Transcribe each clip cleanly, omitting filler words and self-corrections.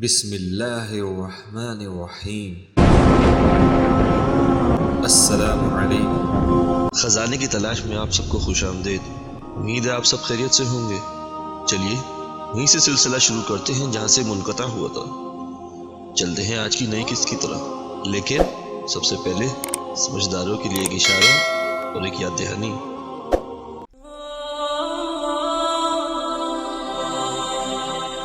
بسم اللہ الرحمن الرحیم۔ السلام علیکم۔ خزانے کی تلاش میں آپ سب کو خوش آمدید۔ امید ہے آپ سب خیریت سے ہوں گے۔ چلیے وہیں سے سلسلہ شروع کرتے ہیں جہاں سے منقطع ہوا تھا۔ چلتے ہیں آج کی نئی قسط کی طرف، لیکن سب سے پہلے سمجھداروں کے لیے ایک اشارہ اور ایک یاد دہانی۔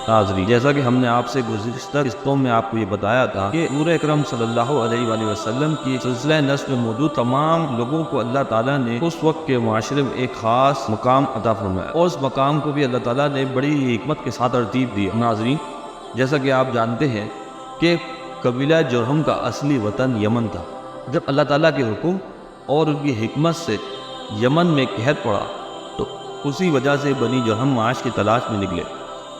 ناظرین، جیسا کہ ہم نے آپ سے گزشتہ قسطوں میں آپ کو یہ بتایا تھا کہ حضور اکرم صلی اللہ علیہ وآلہ وسلم کی سلسلہ نسب میں موجود تمام لوگوں کو اللہ تعالیٰ نے اس وقت کے معاشرے میں ایک خاص مقام عطا فرمایا، اور اس مقام کو بھی اللہ تعالیٰ نے بڑی حکمت کے ساتھ ترتیب دی۔ ناظرین، جیسا کہ آپ جانتے ہیں کہ قبیلہ جرہم کا اصلی وطن یمن تھا۔ جب اللہ تعالیٰ کے حکم اور ان کی حکمت سے یمن میں قحط پڑا تو اسی وجہ سے بنی جرہم معاش کی تلاش میں نکلے۔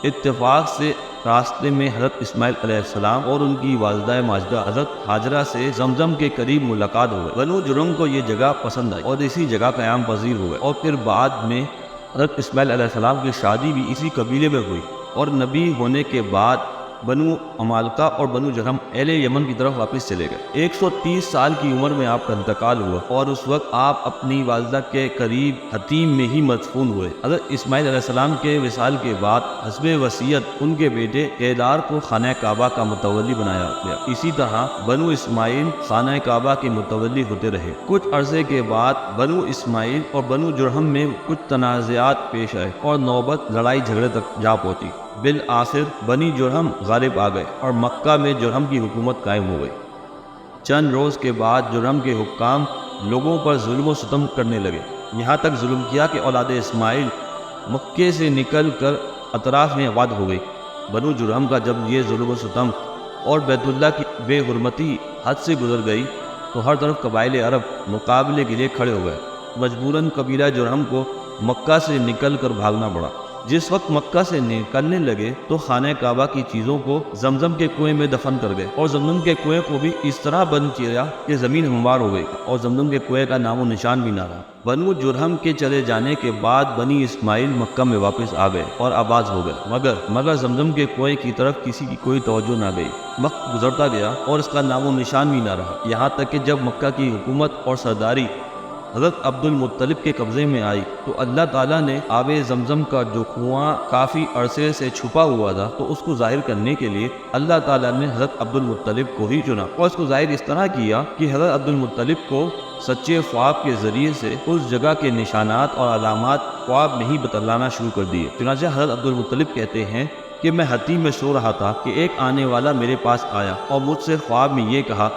اتفاق سے راستے میں حضرت اسماعیل علیہ السلام اور ان کی والدہ ماجدہ حضرت ہاجرہ سے زمزم کے قریب ملاقات ہو گئی۔ بنو جرہم کو یہ جگہ پسند آئی اور اسی جگہ قیام پذیر ہوئے، اور پھر بعد میں حضرت اسماعیل علیہ السلام کی شادی بھی اسی قبیلے میں ہوئی، اور نبی ہونے کے بعد بنو عمالقہ اور بنو جرہم اہل یمن کی طرف واپس چلے گئے۔ 130 سال کی عمر میں آپ کا انتقال ہوا، اور اس وقت آپ اپنی والدہ کے قریب حتیم میں ہی مدفون ہوئے۔ حضرت اسماعیل علیہ السلام کے وصال کے بعد حسب وصیت ان کے بیٹے کیدار کو خانہ کعبہ کا متولی بنایا گیا۔ اسی طرح بنو اسماعیل خانہ کعبہ کے متولی ہوتے رہے۔ کچھ عرصے کے بعد بنو اسماعیل اور بنو جرہم میں کچھ تنازعات پیش آئے اور نوبت لڑائی جھگڑے تک جا پہنچی۔ بالآخر بنی جرہم غالب آ گئے اور مکہ میں جرہم کی حکومت قائم ہو گئی۔ چند روز کے بعد جرہم کے حکام لوگوں پر ظلم و ستم کرنے لگے، یہاں تک ظلم کیا کہ اولاد اسماعیل مکے سے نکل کر اطراف میں آباد ہو گئی۔ بنو جرہم کا جب یہ ظلم و ستم اور بیت اللہ کی بے حرمتی حد سے گزر گئی تو ہر طرف قبائل عرب مقابلے کے لیے کھڑے ہو گئے۔ مجبوراً قبیلہ جرہم کو مکہ سے نکل کر بھاگنا پڑا۔ جس وقت مکہ سے نکلنے لگے تو خانہ کعبہ کی چیزوں کو زمزم کے کنویں میں دفن کر گئے، اور زمزم کے کنویں کو بھی اس طرح بند کیا کہ زمین ہموار ہو گئی اور زمزم کے کنویں کا نام و نشان بھی نہ رہا۔ بنو جرہم کے چلے جانے کے بعد بنی اسماعیل مکہ میں واپس آ گئے اور آباد ہو گئے، مگر زمزم کے کنویں کی طرف کسی کی کوئی توجہ نہ گئی۔ وقت گزرتا گیا اور اس کا نام و نشان بھی نہ رہا، یہاں تک کہ جب مکہ کی حکومت اور سرداری حضرت عبد المطلب کے قبضے میں آئی تو اللہ تعالیٰ نے آب زمزم کا جو کنواں کافی عرصے سے چھپا ہوا تھا تو اس کو ظاہر کرنے کے لیے اللہ تعالیٰ نے حضرت عبد المطلب کو ہی چنا، اور اس کو ظاہر اس طرح کیا کہ حضرت عبد المطلب کو سچے خواب کے ذریعے سے اس جگہ کے نشانات اور علامات خواب میں ہی بتلانا شروع کر دیے۔ چنانچہ حضرت عبد المطلب کہتے ہیں کہ میں حتیم میں سو رہا تھا کہ ایک آنے والا میرے پاس آیا اور مجھ سے خواب میں یہ کہا،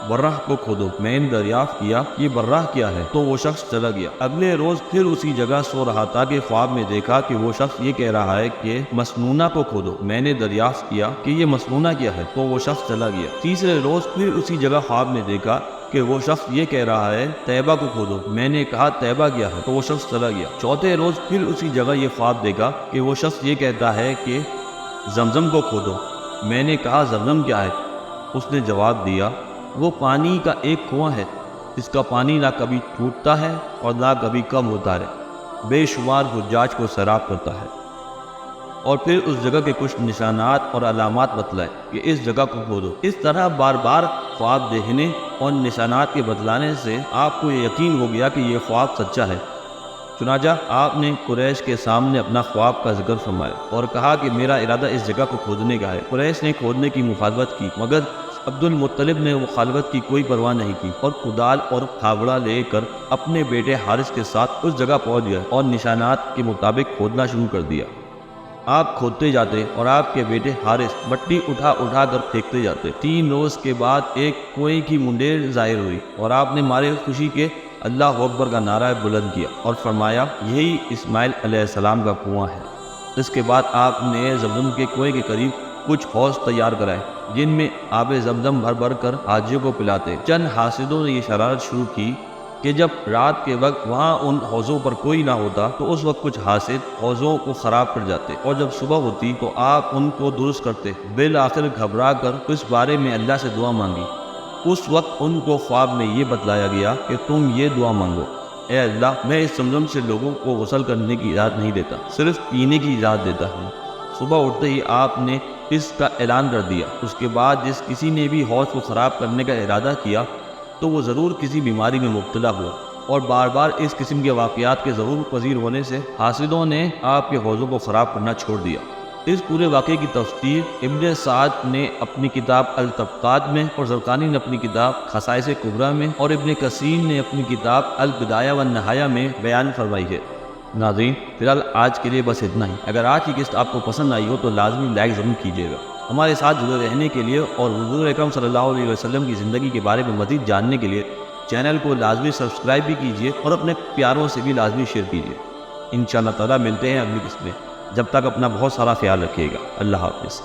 برہ کو کھودو۔ میں نے دریافت کیا یہ برہ کیا ہے تو وہ شخص چلا گیا۔ اگلے روز پھر اسی جگہ سو رہا تھا کہ خواب میں دیکھا کہ وہ شخص یہ کہہ رہا ہے کہ مسنونہ کو کھودو۔ میں نے دریافت کیا کہ یہ مسنونہ کیا ہے تو وہ شخص چلا گیا۔ تیسرے روز پھر اسی جگہ خواب میں دیکھا کہ وہ شخص یہ کہہ رہا ہے طیبہ کو کھودو۔ میں نے کہا طیبہ کیا ہے تو وہ شخص چلا گیا۔ چوتھے روز پھر اسی جگہ یہ خواب دیکھا کہ وہ شخص یہ کہتا ہے کہ زمزم کو کھودو۔ میں نے کہا زمزم کیا ہے؟ اس نے جواب دیا وہ پانی کا ایک کنواں ہے، اس کا پانی نہ کبھی ٹوٹتا ہے اور نہ کبھی کم ہوتا ہے، بے شمار حجاج کو سیراب کرتا ہے۔ اور پھر اس جگہ کے کچھ نشانات اور علامات بتلائے کہ اس جگہ کو کھودو۔ اس طرح بار بار خواب دیکھنے اور نشانات کے بتلانے سے آپ کو یہ یقین ہو گیا کہ یہ خواب سچا ہے۔ چنانچہ آپ نے قریش کے سامنے اپنا خواب کا ذکر فرمایا اور کہا کہ میرا ارادہ اس جگہ کو کھودنے کا ہے۔ قریش نے کھودنے کی مخالفت کی، مگر عبد المطلب نے مخالفت کی کوئی پرواہ نہیں کی اور کدال اور پھاوڑا لے کر اپنے بیٹے حارث کے ساتھ اس جگہ پہنچ گیا اور نشانات کے مطابق کھودنا شروع کر دیا۔ آپ کھودتے جاتے اور آپ کے بیٹے حارث مٹی اٹھا اٹھا کر پھینکتے جاتے۔ 3 روز کے بعد ایک کنویں کی منڈیر ظاہر ہوئی اور آپ نے مارے خوشی کے اللہ اکبر کا نعرہ بلند کیا اور فرمایا یہی اسماعیل علیہ السلام کا کنواں ہے۔ اس کے بعد آپ نے زمزم کے کنویں کے قریب کچھ حوض تیار کرائے جن میں آب زمزم بھر بھر کر حاجیوں کو پلاتے۔ چند حاسدوں نے یہ شرارت شروع کی کہ جب رات کے وقت وہاں ان حوضوں پر کوئی نہ ہوتا تو اس وقت کچھ حاسد حوضوں کو خراب کر جاتے، اور جب صبح ہوتی تو آپ ان کو درست کرتے۔ بالآخر گھبرا کر اس بارے میں اللہ سے دعا مانگی۔ اس وقت ان کو خواب میں یہ بتلایا گیا کہ تم یہ دعا مانگو، اے اللہ میں اس زمزم سے لوگوں کو غسل کرنے کی اجازت نہیں دیتا، صرف پینے کی اجازت دیتا ہوں۔ صبح اٹھتے ہی آپ نے اس کا اعلان کر دیا۔ اس کے بعد جس کسی نے بھی حوض کو خراب کرنے کا ارادہ کیا تو وہ ضرور کسی بیماری میں مبتلا ہوا، اور بار بار اس قسم کے واقعات کے ضرور پذیر ہونے سے حاسدوں نے آپ کے حوضوں کو خراب کرنا چھوڑ دیا۔ اس پورے واقعے کی تفسیر ابن سعد نے اپنی کتاب الطبقات میں، اور زرقانی نے اپنی کتاب خصائص کبریٰ میں، اور ابن کثیر نے اپنی کتاب البدایہ والنہایہ میں بیان فرمائی ہے۔ ناظرین، فی الحال آج کے لیے بس اتنا ہی۔ اگر آج کی قسط آپ کو پسند آئی ہو تو لازمی لائک ضرور کیجیے گا۔ ہمارے ساتھ جڑے رہنے کے لیے اور حضور اکرم صلی اللہ علیہ وسلم کی زندگی کے بارے میں مزید جاننے کے لیے چینل کو لازمی سبسکرائب بھی کیجیے، اور اپنے پیاروں سے بھی لازمی شیئر کیجیے۔ انشاءاللہ تعالیٰ ملتے ہیں اگلی قسط میں، جب تک اپنا بہت سارا خیال رکھیے گا۔ اللہ حافظ۔